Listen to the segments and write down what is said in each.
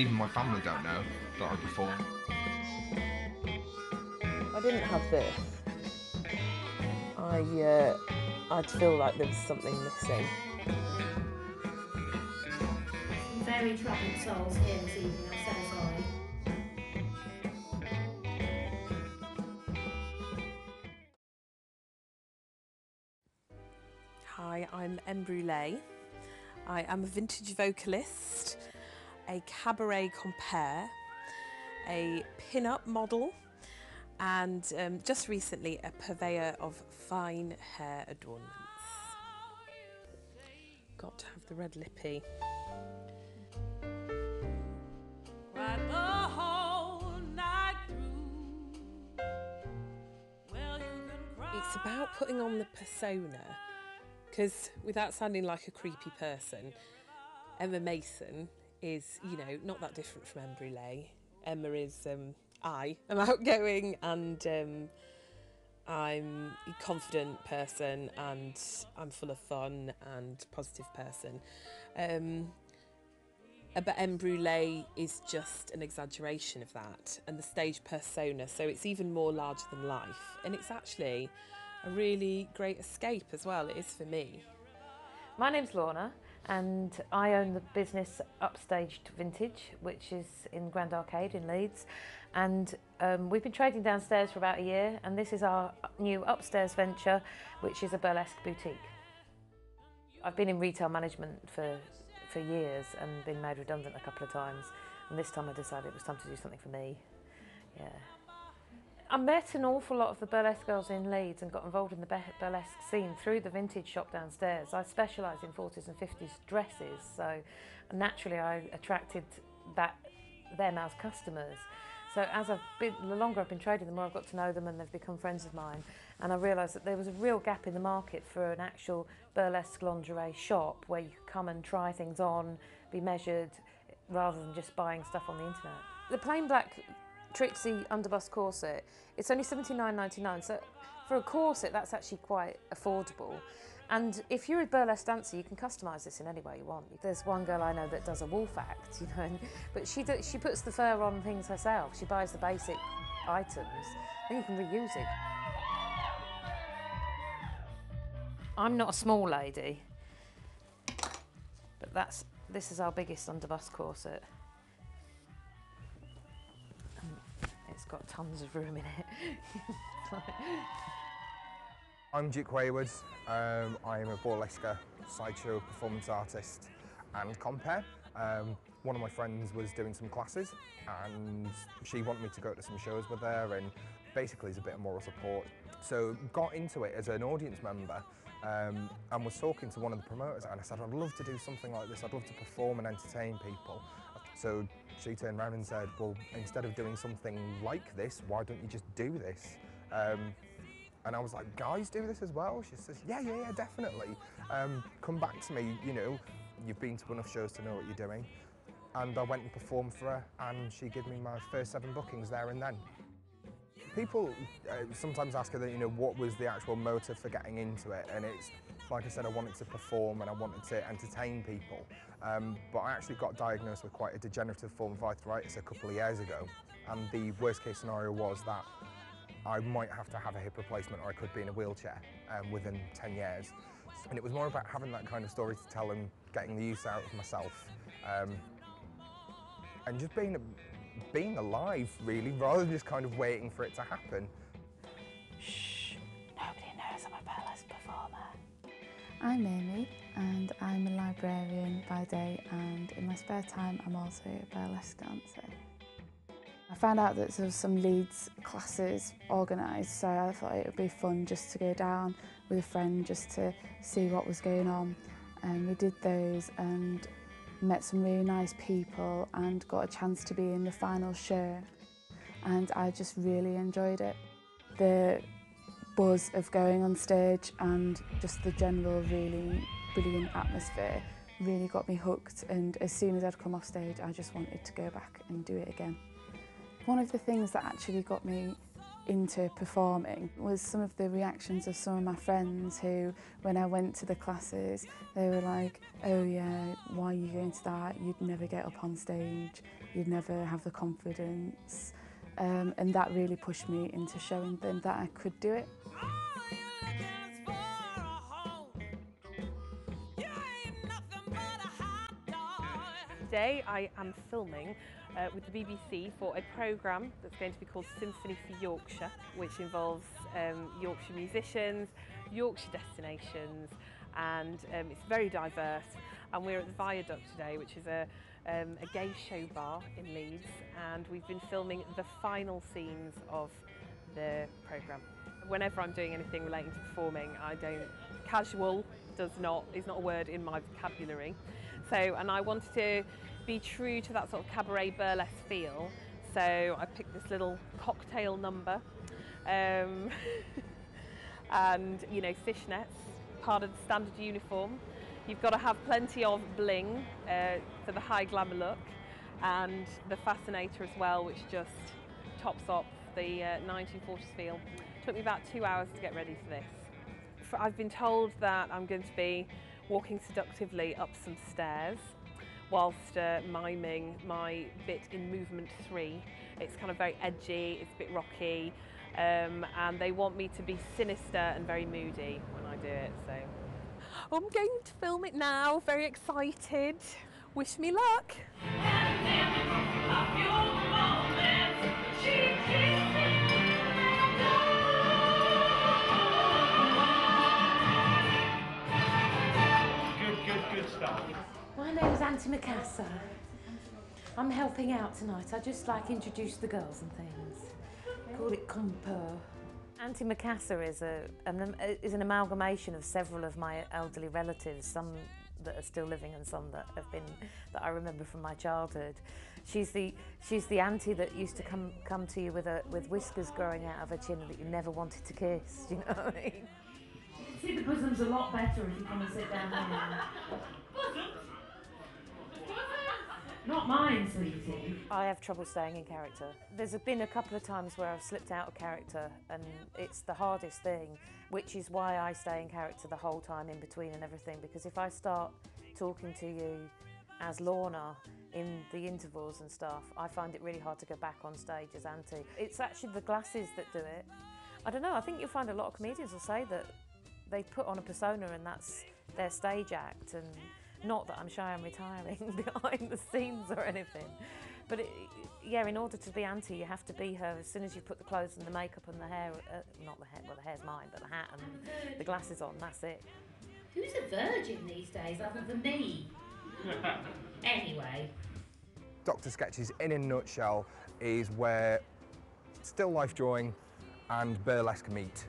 even my family don't know that I perform. If I didn't have this, I'd feel like there was something missing. Some very troubled souls here this evening, I'm so sorry. Hi, I'm Em Brûlée. I am a vintage vocalist, a cabaret compere, a pin-up model, and just recently a purveyor of fine hair adornments. Got to have the red lippy. It's about putting on the persona, because without sounding like a creepy person, Emma Mason is, you know, not that different from Em Brûlée. Emma is, I am outgoing and I'm a confident person and I'm full of fun and positive person. But Em Brûlée is just an exaggeration of that, and the stage persona, so it's even more larger than life, and it's actually a really great escape as well. It is for me. My name's Lorna and I own the business Upstaged Vintage, which is in Grand Arcade in Leeds, and we've been trading downstairs for about a year, and this is our new upstairs venture, which is a burlesque boutique. I've been in retail management for years and been made redundant a couple of times, and this time I decided it was time to do something for me. Yeah. I met an awful lot of the burlesque girls in Leeds and got involved in the burlesque scene through the vintage shop downstairs. I specialise in 40s and 50s dresses, so naturally I attracted them as customers. So the longer I've been trading, the more I've got to know them, and they've become friends of mine. And I realised that there was a real gap in the market for an actual burlesque lingerie shop where you could come and try things on, be measured, rather than just buying stuff on the internet. The plain black Trixie underbust corset, it's only £79.99, so for a corset that's actually quite affordable. And if you're a burlesque dancer, you can customise this in any way you want. There's one girl I know that does a wolf act, you know, but she puts the fur on things herself. She buys the basic items, then you can reuse it. I'm not a small lady, but this is our biggest underbust corset. It's got tons of room in it. I'm Duke Wayward. I am a burlesque, sideshow performance artist and compere. One of my friends was doing some classes and she wanted me to go to some shows with her, and basically as a bit of moral support. So got into it as an audience member and was talking to one of the promoters, and I said, I'd love to do something like this, I'd love to perform and entertain people. So she turned around and said, well, instead of doing something like this, why don't you just do this? And I was like, guys do this as well? She says, yeah, definitely. Come back to me, you know, you've been to enough shows to know what you're doing. And I went and performed for her, and she gave me my first 7 bookings there and then. People sometimes ask her, you know, what was the actual motive for getting into it, and it's, like I said, I wanted to perform and I wanted to entertain people. But I actually got diagnosed with quite a degenerative form of arthritis a couple of years ago, and the worst case scenario was that I might have to have a hip replacement, or I could be in a wheelchair within 10 years. And it was more about having that kind of story to tell and getting the use out of myself. And just being alive, really, rather than just kind of waiting for it to happen. Shh, nobody knows I'm a burlesque performer. I'm Amy, and I'm a librarian by day, and in my spare time I'm also a burlesque dancer. I found out that there was some Leeds classes organised, so I thought it would be fun just to go down with a friend just to see what was going on. And we did those and met some really nice people and got a chance to be in the final show, and I just really enjoyed it. The buzz of going on stage and just the general really brilliant atmosphere really got me hooked, and as soon as I'd come off stage I just wanted to go back and do it again. One of the things that actually got me into performing was some of the reactions of some of my friends who, when I went to the classes, they were like, oh yeah, why are you going to that? You'd never get up on stage, you'd never have the confidence. And that really pushed me into showing them that I could do it. Today I am filming with the BBC for a programme that's going to be called Symphony for Yorkshire, which involves Yorkshire musicians, Yorkshire destinations, and it's very diverse. And we're at the Viaduct today, which is a gay show bar in Leeds, and we've been filming the final scenes of the programme. Whenever I'm doing anything relating to performing, casual is not a word in my vocabulary. And I wanted to be true to that sort of cabaret burlesque feel, so I picked this little cocktail number, and you know, fishnets, part of the standard uniform. You've got to have plenty of bling for the high glamour look, and the fascinator as well, which just tops up the 1940s feel. It took me about 2 hours to get ready for this. I've been told that I'm going to be walking seductively up some stairs whilst miming my bit in movement 3. It's kind of very edgy, it's a bit rocky, and they want me to be sinister and very moody when I do it. So I'm going to film it now, very excited. Wish me luck. Good stuff. My name's Auntie Macassar. I'm helping out tonight. I just like introduce the girls and things. Call it compere. Auntie Macassar is an amalgamation of several of my elderly relatives, some that are still living and some that I remember from my childhood. She's the auntie that used to come to you with whiskers growing out of her chin that you never wanted to kiss. Do you know what I mean? See, the bosoms a lot better if you come and sit down here. Not mine, sweetie. I have trouble staying in character. There's been a couple of times where I've slipped out of character, and it's the hardest thing, which is why I stay in character the whole time in between and everything, because if I start talking to you as Lorna in the intervals and stuff, I find it really hard to go back on stage as Auntie. It's actually the glasses that do it. I don't know, I think you'll find a lot of comedians will say that they put on a persona and that's their stage act, and not that I'm shy I'm retiring behind the scenes or anything, but yeah, in order to be Auntie you have to be her as soon as you put the clothes and the makeup and the hair, not the hair, well the hair's mine, but the hat and the glasses on, that's it. Who's a virgin these days other than me? Anyway. Dr. Sketches, in a nutshell, is where still life drawing and burlesque meet.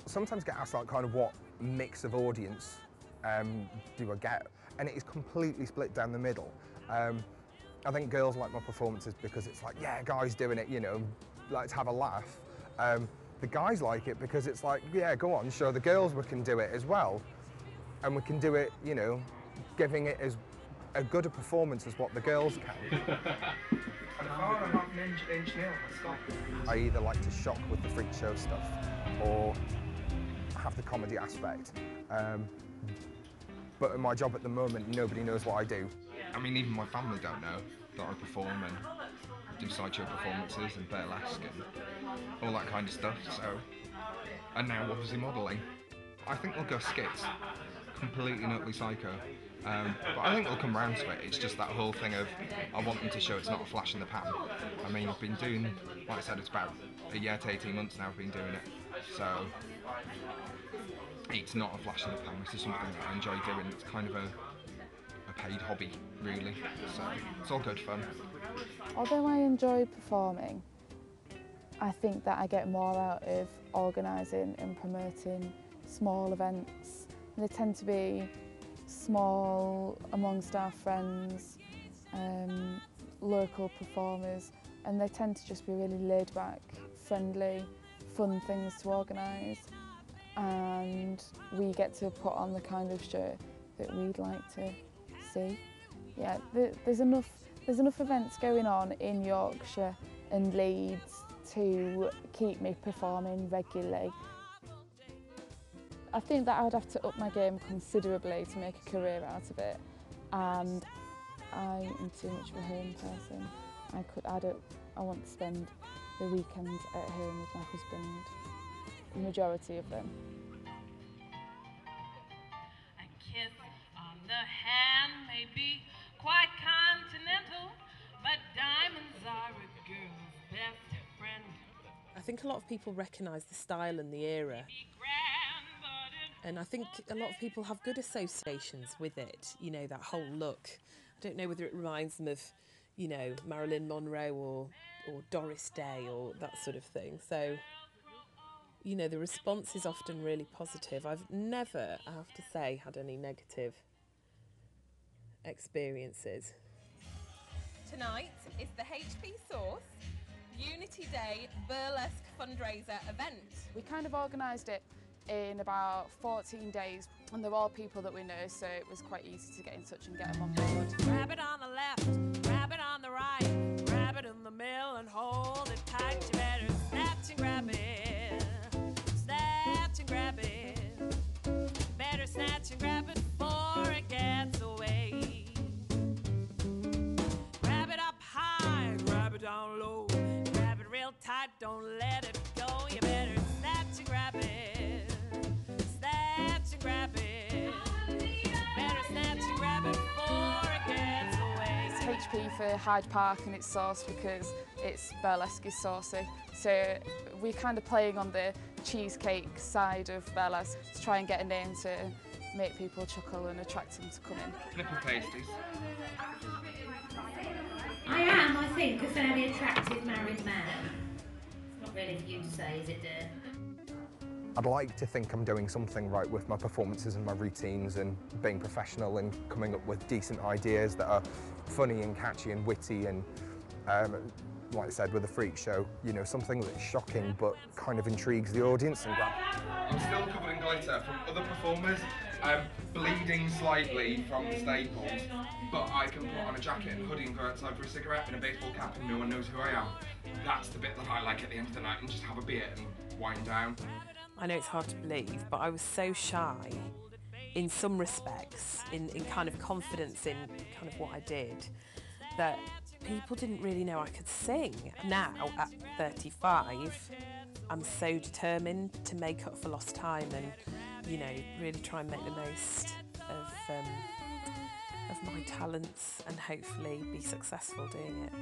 Sometimes get asked like kind of what mix of audience do I get, and it is completely split down the middle. I think girls like my performances because it's like, yeah, guys doing it, you know, like to have a laugh. The guys like it because it's like, yeah, go on, show the girls we can do it as well, and we can do it, you know, giving it as good a performance as what the girls can. I either like to shock with the freak show stuff or have the comedy aspect. But in my job at the moment, nobody knows what I do. I mean, even my family don't know that I perform and do sideshow performances and burlesque and all that kind of stuff, so... And now obviously modelling. I think they'll go skits, completely and utterly psycho. But I think they'll come round to it. It's just that whole thing of, I want them to show it's not a flash in the pan. I mean, I've been doing, like I said, it's about a year to 18 months now I've been doing it. So, it's not a flash in the pan. This is something that I enjoy doing. It's kind of a paid hobby, really. So, it's all good fun. Although I enjoy performing, I think that I get more out of organising and promoting small events. They tend to be small amongst our friends, local performers, and they tend to just be really laid back, friendly, fun things to organise, and we get to put on the kind of show that we'd like to see. Yeah, there's enough events going on in Yorkshire and Leeds to keep me performing regularly. I think that I'd have to up my game considerably to make a career out of it, and I am too much of a home person. I want to spend the weekends at home with my husband, the majority of them. A kiss on the hand may be quite continental, but diamonds are a girl's best friend. I think a lot of people recognise the style and the era, and I think a lot of people have good associations with it, you know, that whole look. I don't know whether it reminds them of, you know, Marilyn Monroe or Doris Day or that sort of thing. So, you know, the response is often really positive. I've never, I have to say, had any negative experiences. Tonight is the HP Source Unity Day Burlesque fundraiser event. We kind of organised it in about 14 days, and they're all people that we know, so it was quite easy to get in touch and get them on board. Grab it on the left, grab it on the right, grab it in the middle and hold it tight. You better snatch and grab it, snatch and grab it. Better snatch and grab it before it gets away. Grab it up high, grab it down low, grab it real tight, don't let it go. You better snatch and grab it, snatch and grab it. Better snatch and grab it before it gets away. It's HP for Hyde Park and it's sauce because it's burlesque is saucy. So we're kind of playing on the cheesecake side of burlesque to try and get a name to make people chuckle and attract them to come in. Nipple pasties. I am, I think, a fairly attractive married man. It's not really for you to say, is it, dear? I'd like to think I'm doing something right with my performances and my routines and being professional and coming up with decent ideas that are funny and catchy and witty and, like I said, with a freak show, you know, something that's shocking but kind of intrigues the audience. And I'm still covered in glitter from other performers, bleeding slightly from the staples, but I can put on a jacket and hoodie and go outside for a cigarette and a baseball cap and no one knows who I am. That's the bit that I like at the end of the night, and just have a beer and wind down. I know it's hard to believe, but I was so shy in some respects, in kind of confidence in kind of what I did, that people didn't really know I could sing. Now, at 35, I'm so determined to make up for lost time and, you know, really try and make the most of my talents and hopefully be successful doing it.